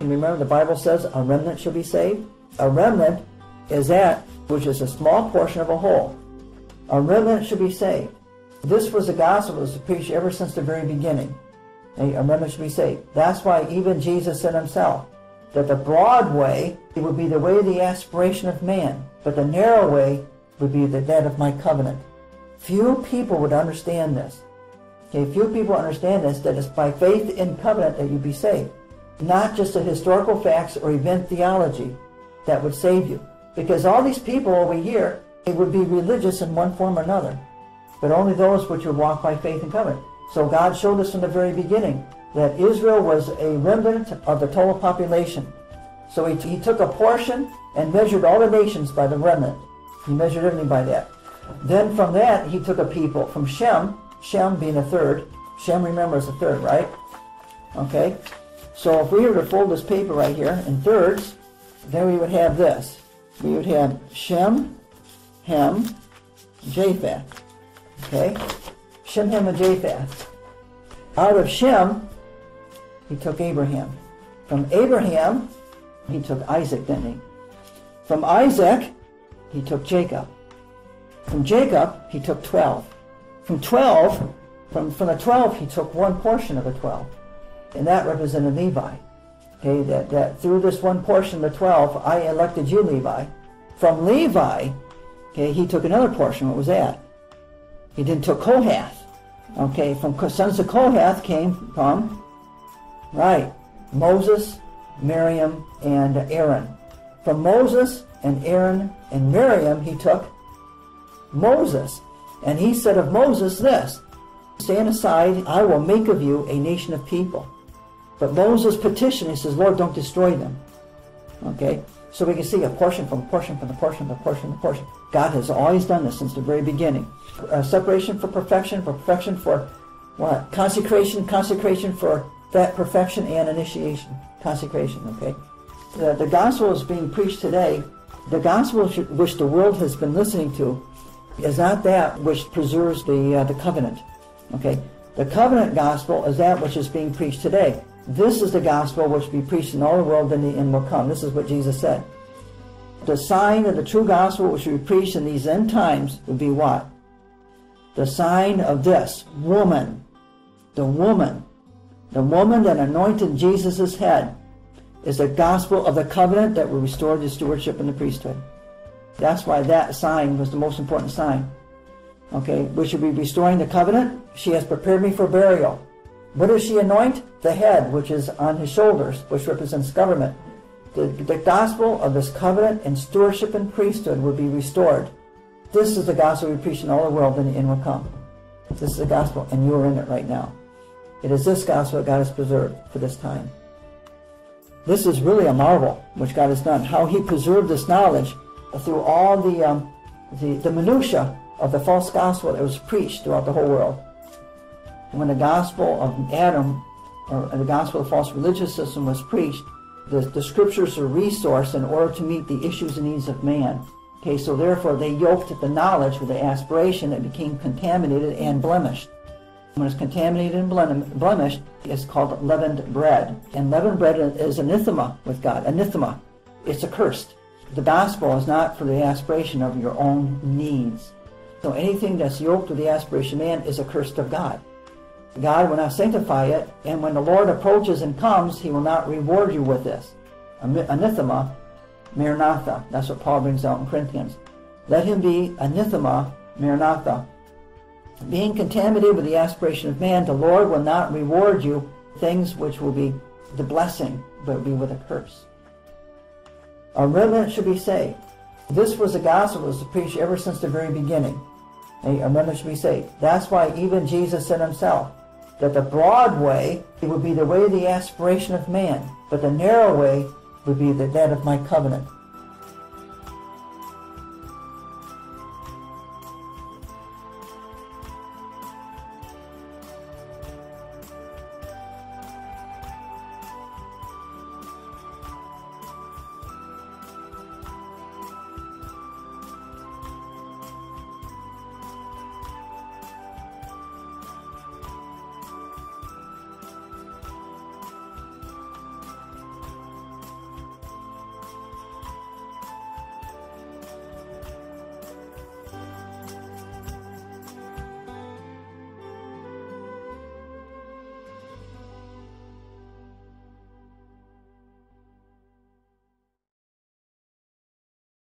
And remember, the Bible says a remnant shall be saved. A remnant is that which is a small portion of a whole. A remnant should be saved. This was the gospel that was preached ever since the very beginning. A remnant should be saved. That's why even Jesus said himself that the broad way would be the way of the aspiration of man, but the narrow way would be that of my covenant. Few people would understand this. Okay, few people understand this, that it's by faith in covenant that you be saved. Not just a historical facts or event theology that would save you. Because all these people over here, they would be religious in one form or another. But only those which would walk by faith in covenant. So God showed us from the very beginning that Israel was a remnant of the total population. So he took a portion and measured all the nations by the remnant. He measured everything by that. Then from that, he took a people from Shem, Shem being a third. Shem, remember, is a third, right? Okay. So if we were to fold this paper right here in thirds, then we would have this. We would have Shem, Ham, Japheth. Okay? Shem, Ham, and Japheth. Out of Shem, he took Abraham. From Abraham, he took Isaac, didn't he? From Isaac, he took Jacob. From Jacob, he took 12. From the 12, he took one portion of the 12. And that represented Levi. Okay, that through this one portion of the 12, I elected you, Levi. From Levi, okay, he took another portion. What was that? He then took Kohath. Okay, from sons of Kohath came from, right, Moses, Miriam, and Aaron. From Moses and Aaron and Miriam, he took Moses. And he said of Moses this, stand aside, I will make of you a nation of people. But Moses petitioned, he says, Lord, don't destroy them. Okay? So we can see a portion from portion from the portion from portion from portion. God has always done this since the very beginning. Separation for perfection for what? Consecration for that perfection and initiation. Consecration, okay? The gospel is being preached today. The gospel which the world has been listening to is not that which preserves the covenant. Okay? The covenant gospel is that which is being preached today. This is the gospel which will be preached in all the world and the end will come. This is what Jesus said. The sign of the true gospel which will be preached in these end times would be what? The sign of this woman. The woman that anointed Jesus' head is the gospel of the covenant that will restore the stewardship and the priesthood. That's why that sign was the most important sign. Okay, we should be restoring the covenant. She has prepared me for burial. What does she anoint? The head, which is on his shoulders, which represents government. The gospel of this covenant and stewardship and priesthood will be restored. This is the gospel we preach in all the world and the end will come. This is the gospel, and you are in it right now. It is this gospel that God has preserved for this time. This is really a marvel which God has done, how he preserved this knowledge through all the minutiae of the false gospel that was preached throughout the whole world. And when the gospel of Adam, or the gospel of the false religious system was preached, the scriptures are resourced in order to meet the issues and needs of man. Okay, so therefore they yoked the knowledge with the aspiration that became contaminated and blemished. When it's contaminated and blemished, it's called leavened bread. And leavened bread is anathema with God. Anathema. It's accursed. The gospel is not for the aspiration of your own needs. So anything that's yoked with the aspiration of man is accursed of God. God will not sanctify it, and when the Lord approaches and comes, he will not reward you with this. Anathema, Maranatha. That's what Paul brings out in Corinthians. Let him be anathema, Maranatha. Being contaminated with the aspiration of man, the Lord will not reward you things which will be the blessing, but will be with a curse. A remnant should be saved. This was the gospel that was preached ever since the very beginning. A remnant should be saved. That's why even Jesus said himself that the broad way would be the way of the aspiration of man, but the narrow way would be that of my covenant.